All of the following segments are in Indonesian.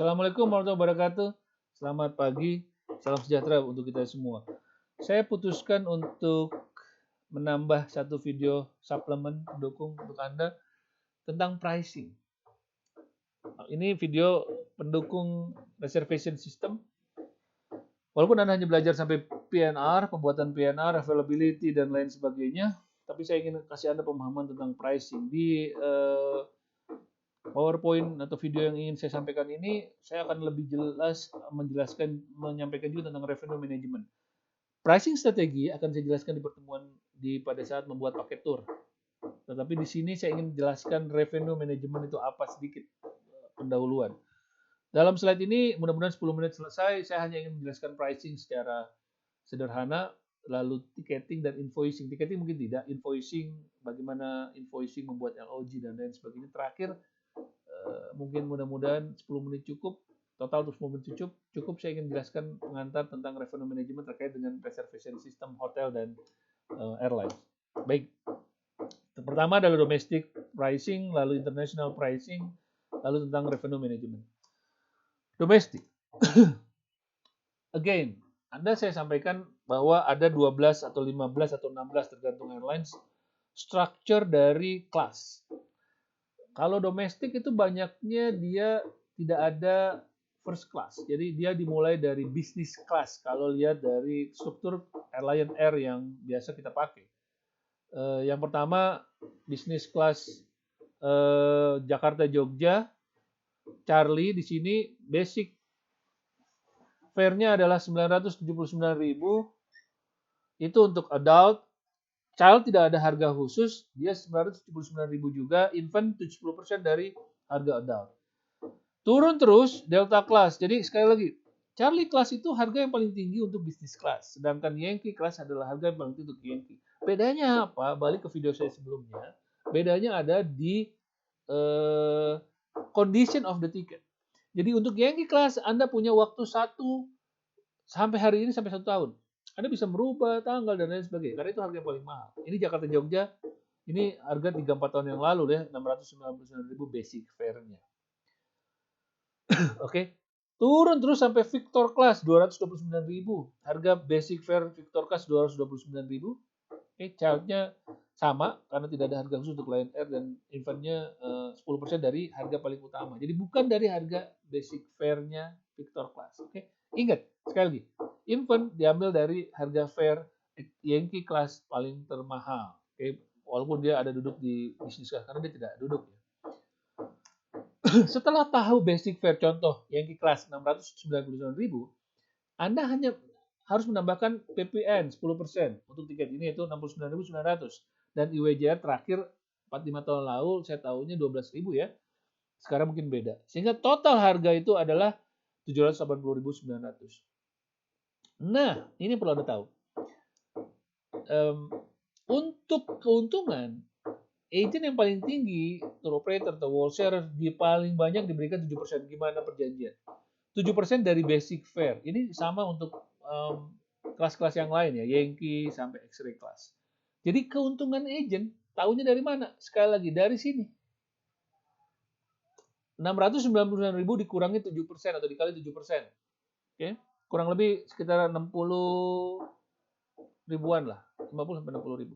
Assalamualaikum warahmatullahi wabarakatuh. Selamat pagi, salam sejahtera untuk kita semua. Saya putuskan untuk menambah satu video suplemen pendukung untuk Anda tentang pricing. Ini video pendukung reservation system. Walaupun Anda hanya belajar sampai PNR, pembuatan PNR, availability, dan lain sebagainya, tapi saya ingin kasih Anda pemahaman tentang pricing. Di PowerPoint atau video yang ingin saya sampaikan ini, saya akan lebih jelas menyampaikan juga tentang revenue management. Pricing strategi akan saya jelaskan di pertemuan pada saat membuat paket tour. Tetapi di sini saya ingin menjelaskan revenue management itu apa sedikit pendahuluan. Dalam slide ini mudah-mudahan 10 menit selesai, saya hanya ingin menjelaskan pricing secara sederhana, lalu ticketing dan invoicing. Ticketing mungkin tidak, invoicing, bagaimana invoicing membuat LOG dan lain sebagainya. Terakhir, mungkin mudah-mudahan 10 menit cukup, total untuk 10 menit cukup saya ingin jelaskan pengantar tentang revenue management terkait dengan reservation system hotel dan airlines. Baik, pertama adalah domestic pricing, lalu international pricing, lalu tentang revenue management. Domestic. Again, saya sampaikan bahwa ada 12 atau 15 atau 16 tergantung airlines structure dari kelas. Kalau domestik itu banyaknya dia tidak ada first class. Jadi dia dimulai dari business class kalau lihat dari struktur Lion Air yang biasa kita pakai. Yang pertama business class Jakarta Jogja, Charlie di sini basic fare-nya adalah 979.000. Itu untuk adult. Child tidak ada harga khusus, dia 979.000 juga, infant 70% dari harga adult. Turun terus Delta Class. Jadi sekali lagi, Charlie Class itu harga yang paling tinggi untuk business class, sedangkan Yankee Class adalah harga yang paling tinggi untuk Yankee. Bedanya apa? Balik ke video saya sebelumnya. Bedanya ada di condition of the ticket. Jadi untuk Yankee Class Anda punya waktu sampai hari ini sampai 1 tahun. Anda bisa merubah tanggal dan lain sebagainya. Karena itu harga yang paling mahal. Ini Jakarta Jogja, ini harga 3-4 tahun yang lalu ya, 699.000 basic fare-nya. Oke. Turun terus sampai Victor Class 229.000. Harga basic fare Victor Class 229.000. Oke, child-nya sama karena tidak ada harga khusus untuk Lion Air dan infant-nya 10% dari harga paling utama. Jadi bukan dari harga basic fare-nya Victor Class. Oke. Ingat, sekali lagi, infant diambil dari harga fare Yankee Class paling termahal. Oke, walaupun dia ada duduk di bisnis class karena dia tidak duduk ya. Setelah tahu basic fare contoh Yankee Class 699.000, Anda hanya harus menambahkan PPN 10% untuk tiket ini yaitu 69.900 dan IWJR terakhir 4-5 tahun lalu saya tahunya 12.000 ya. Sekarang mungkin beda. Sehingga total harga itu adalah 780.900. Nah, ini perlu Anda tahu. Untuk keuntungan, agent yang paling tinggi, tour operator atau wholesaler, paling banyak diberikan 7%. Gimana perjanjian? 7% dari basic fare. Ini sama untuk kelas-kelas yang lain ya, Yankee sampai X-ray class. Jadi keuntungan agent, tahunya dari mana? Sekali lagi, dari sini. 699.000 dikurangi 7% atau dikali 7%. Oke, kurang lebih sekitar 60 ribuan lah, 50 sampai 60 ribu.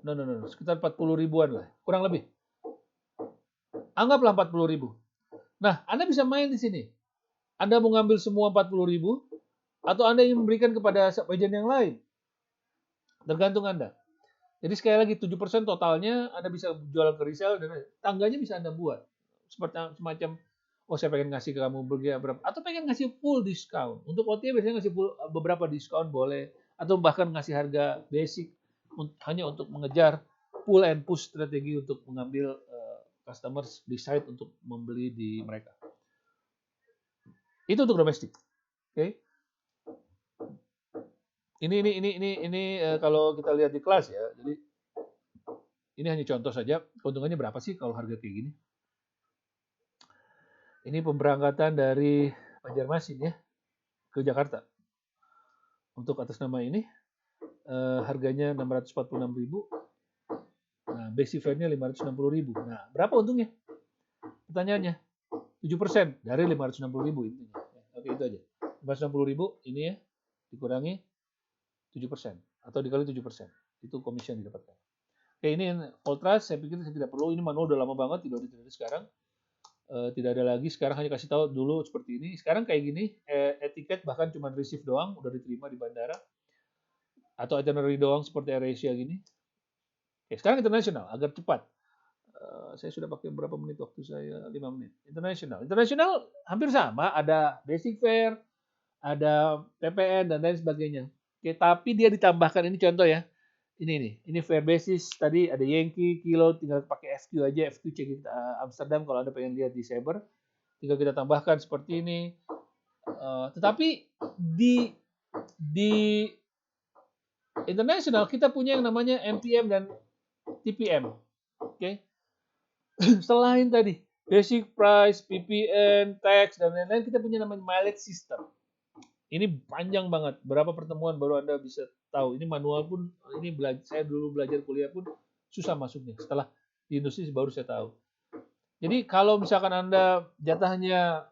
No, sekitar 40 ribuan lah, kurang lebih. Anggaplah 40 ribu. Nah, Anda bisa main di sini. Anda mau ngambil semua 40 ribu, atau Anda ingin memberikan kepada agent yang lain. Tergantung Anda. Jadi sekali lagi 7% totalnya Anda bisa jual ke resell dan tangganya bisa Anda buat. Seperti semacam saya pengen ngasih ke kamu berapa atau pengen ngasih full discount. Untuk OTA biasanya ngasih full beberapa diskon boleh atau bahkan ngasih harga basic hanya untuk mengejar pull and push strategi untuk mengambil customers decide untuk membeli di mereka. Itu untuk domestik. Oke. Ini kalau kita lihat di kelas ya. Jadi ini hanya contoh saja. Keuntungannya berapa sih kalau harga kayak gini? Ini pemberangkatan dari Banjarmasin ya ke Jakarta. Untuk atas nama ini harganya 646.000. Nah, basic fare-nya 560.000. Nah, berapa untungnya? Pertanyaannya. 7% dari 560.000 intinya. Oke, itu aja. 560.000 ini ya dikurangi 7% atau dikali 7%. Itu komisi yang didapatkan. Oke, ini Voltras saya pikir saya tidak perlu, ini manual udah lama banget, tidak ada sekarang. Tidak ada lagi, sekarang hanya kasih tahu dulu seperti ini. Sekarang kayak gini, etiket bahkan cuma receive doang, udah diterima di bandara. Atau itinerary doang seperti AirAsia gini. Oke, sekarang internasional, agar cepat. Saya sudah pakai berapa menit waktu saya? 5 menit. Internasional hampir sama, ada basic fare, ada PPN dan lain sebagainya. Oke, tapi dia ditambahkan, ini contoh ya. Ini fare basis, tadi ada Yankee, Kilo, tinggal pakai FQ aja, FQ check Amsterdam kalau Anda pengen lihat di Sabre. Tinggal kita tambahkan seperti ini. Tetapi di internasional kita punya yang namanya MPM dan TPM. Oke. Selain tadi basic price, PPN, tax dan lain-lain, kita punya namanya mileage system. Ini panjang banget. Berapa pertemuan baru Anda bisa tahu. Ini manual pun, ini saya dulu belajar kuliah pun susah masuknya. Setelah di industri baru saya tahu. Jadi kalau misalkan Anda jatahnya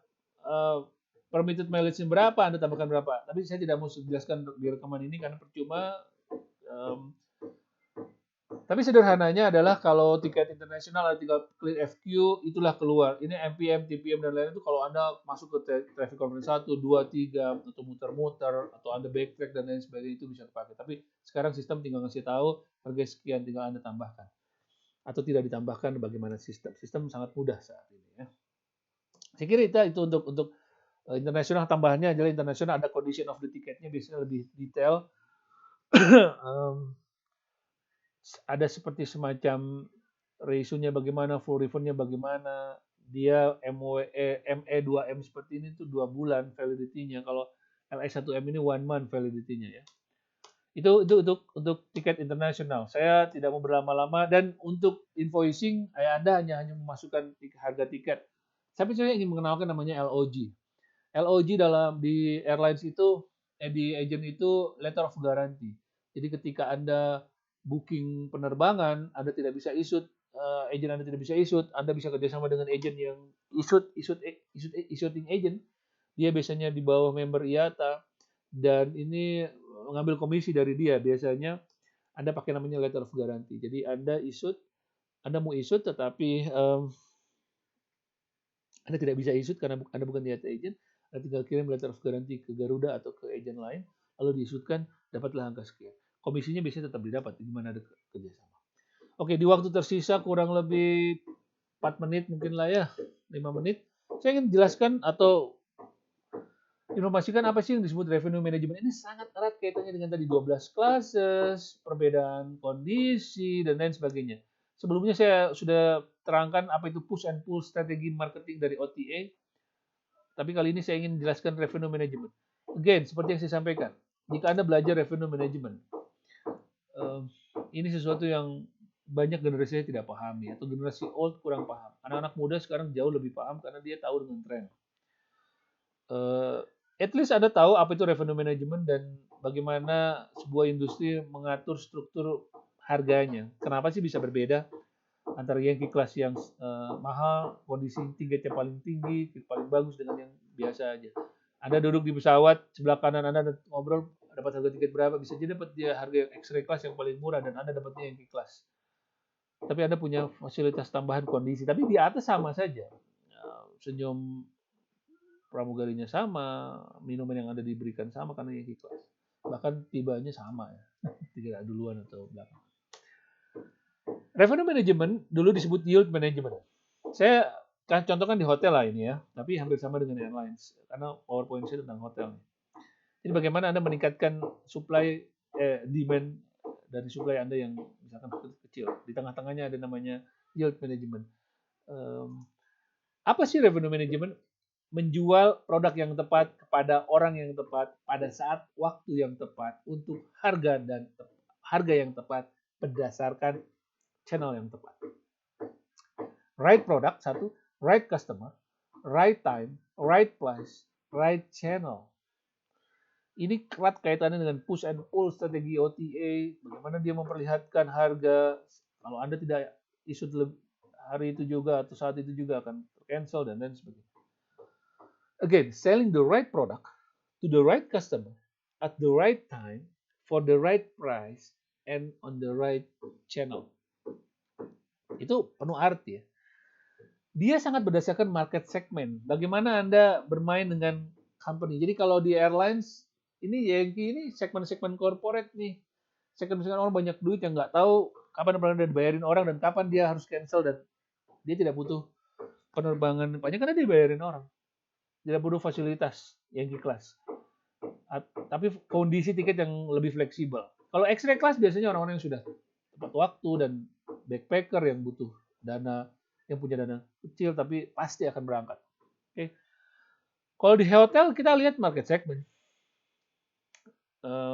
permitted mileage berapa, Anda tambahkan berapa. Tapi saya tidak mau jelaskan di rekaman ini karena percuma. Tapi sederhananya adalah kalau tiket internasional Anda tinggal klik FQ, itulah keluar. Ini MPM, TPM, dan lain-lain itu kalau Anda masuk ke traffic conference 1, 2, 3, atau muter-muter, atau Anda backtrack dan lain sebagainya, itu bisa dipakai. Tapi sekarang sistem tinggal ngasih tahu, harga sekian tinggal Anda tambahkan. Atau tidak ditambahkan bagaimana sistem. Sistem sangat mudah saat ini. Ya. Saya kira itu untuk internasional. Tambahannya adalah internasional ada condition of the ticketnya biasanya lebih detail. Ada seperti semacam ratio-nya bagaimana, full refund-nya bagaimana, dia ME2M seperti ini tuh 2 bulan validity-nya. Kalau LS1M ini 1 month validity-nya ya. Itu untuk tiket internasional. Saya tidak mau berlama-lama dan untuk invoicing Anda hanya memasukkan harga tiket. Tapi saya ingin mengenalkan namanya LOG. LOG di airlines itu di agent itu letter of guarantee. Jadi ketika Anda booking penerbangan, Anda tidak bisa issued, agent Anda tidak bisa issued, Anda bisa kerjasama dengan agent yang issuing agent. Dia biasanya di bawah member IATA dan ini mengambil komisi dari dia. Biasanya Anda pakai namanya letter of guarantee. Jadi Anda mau issued tetapi Anda tidak bisa issued karena Anda bukan IATA agent. Anda tinggal kirim letter of guarantee ke Garuda atau ke agent lain, lalu diissuedkan, dapatlah angka sekian. Komisinya biasanya tetap didapat di mana ada kerjasama. Oke, di waktu tersisa kurang lebih 4 menit mungkin lah ya, 5 menit. Saya ingin jelaskan atau informasikan apa sih yang disebut revenue management. Ini sangat erat kaitannya dengan tadi 12 classes, perbedaan kondisi, dan lain sebagainya. Sebelumnya saya sudah terangkan apa itu push and pull strategi marketing dari OTA. Tapi kali ini saya ingin jelaskan revenue management. Again, seperti yang saya sampaikan, jika Anda belajar revenue management, ini sesuatu yang banyak generasi saya tidak pahami atau generasi old kurang paham. Anak-anak muda sekarang jauh lebih paham karena dia tahu dengan tren. At least Anda tahu apa itu revenue management dan bagaimana sebuah industri mengatur struktur harganya. Kenapa sih bisa berbeda antara yang kelas yang mahal, kondisi tiketnya paling tinggi, paling bagus dengan yang biasa aja. Anda duduk di pesawat, sebelah kanan Anda ngobrol, dapat harga tiket berapa, bisa jadi dapat dia harga yang X-ray class yang paling murah dan Anda dapatnya yang kelas. Tapi Anda punya fasilitas tambahan kondisi, tapi di atas sama saja. Senyum pramugarinya sama, minuman yang Anda diberikan sama karena yang kelas. Bahkan tibanya sama ya, tidak duluan atau belakang. Revenue management dulu disebut yield management. Saya kan contohkan di hotel lah ini ya, tapi hampir sama dengan airlines karena PowerPoint saya tentang hotel. Jadi bagaimana Anda meningkatkan demand dari supply Anda yang misalkan kecil. Di tengah-tengahnya ada namanya yield management. Apa sih revenue management? Menjual produk yang tepat kepada orang yang tepat pada saat waktu yang tepat untuk harga yang tepat berdasarkan channel yang tepat. Right product, satu. Right customer, right time, right price, right channel. Ini erat kaitannya dengan push and pull strategi OTA. Bagaimana dia memperlihatkan harga. Kalau Anda tidak issued hari itu juga atau saat itu juga akan cancel dan lain sebagainya. Again, selling the right product to the right customer at the right time for the right price and on the right channel. Itu penuh arti ya. Dia sangat berdasarkan market segment. Bagaimana Anda bermain dengan company. Jadi kalau di airlines, ini Yankee ini segmen-segmen corporate nih. Segmen-segmen orang banyak duit yang nggak tahu kapan dia dibayarin orang dan kapan dia harus cancel dan dia tidak butuh penerbangan banyak karena dia dibayarin orang. Tidak butuh fasilitas Yankee class. Tapi kondisi tiket yang lebih fleksibel. Kalau X-ray class biasanya orang-orang yang sudah tepat waktu dan backpacker yang butuh dana, yang punya dana kecil tapi pasti akan berangkat. Oke. Kalau di hotel kita lihat market segment.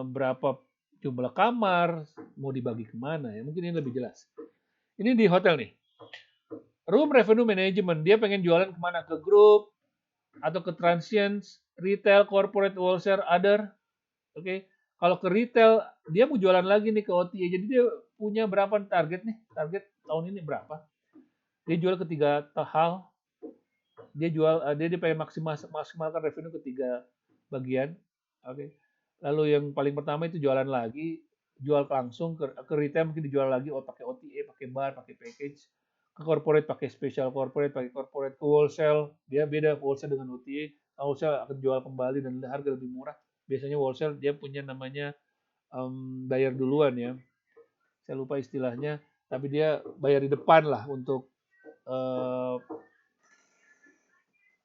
Berapa jumlah kamar, mau dibagi kemana ya? Mungkin ini lebih jelas. Ini di hotel nih. Room revenue management, dia pengen jualan kemana? Ke grup, atau ke transients, retail, corporate, wholesale, other. Oke. Kalau ke retail, dia mau jualan lagi nih ke OTA. Jadi dia punya berapa target nih? Target tahun ini berapa? Dia jual ke 3 hal. Dia pengen maksimalkan revenue ke 3 bagian. Oke. Lalu yang paling pertama itu jualan lagi, jual langsung ke retail mungkin dijual lagi pakai OTA, pakai bar, pakai package. Ke corporate pakai special corporate, pakai corporate. Ke wholesale, dia beda wholesale dengan OTA. Wholesale akan jual kembali dan harga lebih murah. Biasanya wholesale dia punya namanya bayar duluan ya. Saya lupa istilahnya, tapi dia bayar di depan lah untuk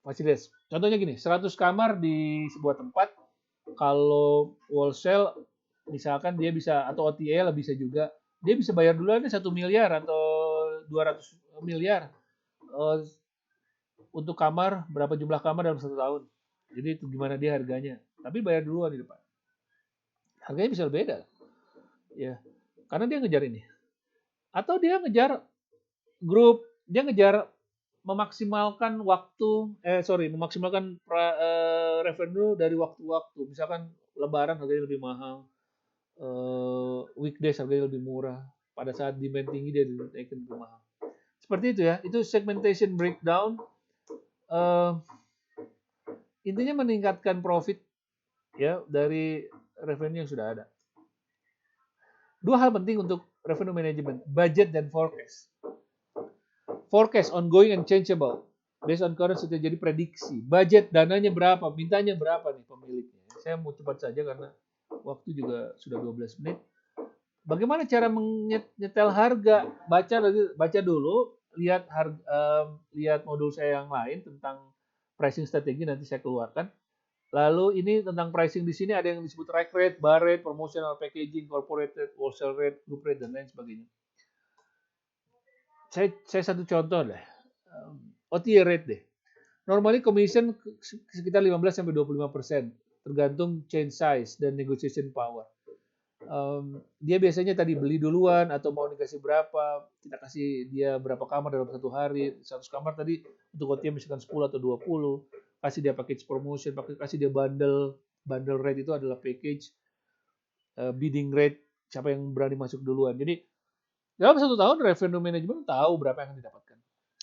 fasilitas. Contohnya gini, 100 kamar di sebuah tempat, kalau wholesale misalkan dia bisa, atau OTA lah bisa juga, dia bisa bayar duluan 1 miliar atau 200 miliar untuk kamar, berapa jumlah kamar dalam 1 tahun. Jadi itu gimana dia harganya. Tapi bayar duluan di depan. Harganya bisa beda. Ya. Karena dia ngejar ini. Atau dia ngejar grup, dia ngejar memaksimalkan revenue dari waktu-waktu. Misalkan Lebaran harganya lebih mahal, weekdays harganya lebih murah. Pada saat demand tinggi dia dinaikin lebih mahal. Seperti itu ya. Itu segmentation breakdown. Intinya meningkatkan profit ya dari revenue yang sudah ada. 2 hal penting untuk revenue management, budget dan forecast. Forecast ongoing and changeable based on current situation, jadi prediksi. Budget dananya berapa, mintanya berapa nih pemiliknya. Saya mau cepat saja karena waktu juga sudah 12 menit. Bagaimana cara menyetel harga? Baca dulu, lihat lihat modul saya yang lain tentang pricing strategi, nanti saya keluarkan. Lalu ini tentang pricing di sini ada yang disebut rack rate, bar rate, promotional packaging, corporate rate, wholesale rate, group rate, dan lain sebagainya. Saya satu contoh deh. OTA rate deh. Normally commission sekitar 15-25%, tergantung chain size dan negotiation power. Dia biasanya tadi beli duluan atau mau dikasih berapa, kita kasih dia berapa kamar dalam 1 hari. 100 kamar tadi untuk OTA misalkan 10 atau 20, kasih dia package promotion, kasih dia bundle rate itu adalah package, bidding rate, siapa yang berani masuk duluan. Jadi dalam 1 tahun revenue management tahu berapa yang akan didapatkan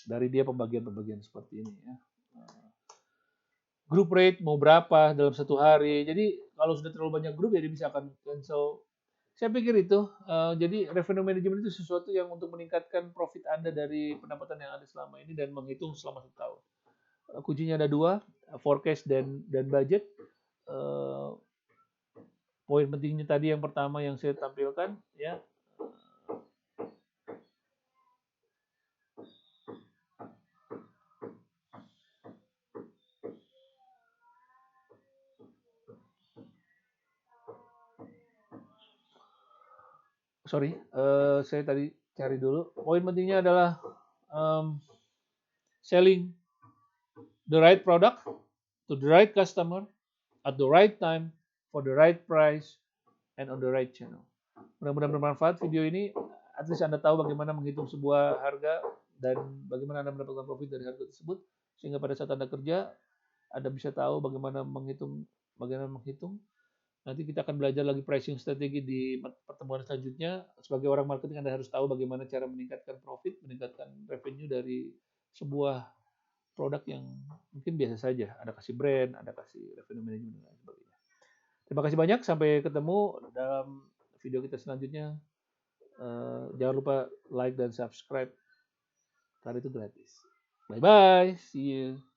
dari dia pembagian-pembagian seperti ini ya. Group rate mau berapa dalam 1 hari. Jadi kalau sudah terlalu banyak grup ya dia bisa akan cancel. Saya pikir itu. Jadi revenue management itu sesuatu yang untuk meningkatkan profit Anda dari pendapatan yang ada selama ini dan menghitung selama 1 tahun. Kuncinya ada 2, forecast dan budget. Poin pentingnya tadi yang pertama yang saya tampilkan ya. Saya tadi cari dulu. Poin pentingnya adalah selling the right product to the right customer at the right time for the right price and on the right channel. Mudah-mudahan bermanfaat video ini. At least Anda tahu bagaimana menghitung sebuah harga dan bagaimana Anda mendapatkan profit dari harga tersebut, sehingga pada saat Anda kerja Anda bisa tahu bagaimana menghitung. Nanti kita akan belajar lagi pricing strategi di pertemuan selanjutnya. Sebagai orang marketing Anda harus tahu bagaimana cara meningkatkan profit, meningkatkan revenue dari sebuah produk yang mungkin biasa saja. Ada kasih brand, ada kasih revenue management dan lain sebagainya. Terima kasih banyak. Sampai ketemu dalam video kita selanjutnya. Jangan lupa like dan subscribe. Karena itu gratis. Bye bye. See you.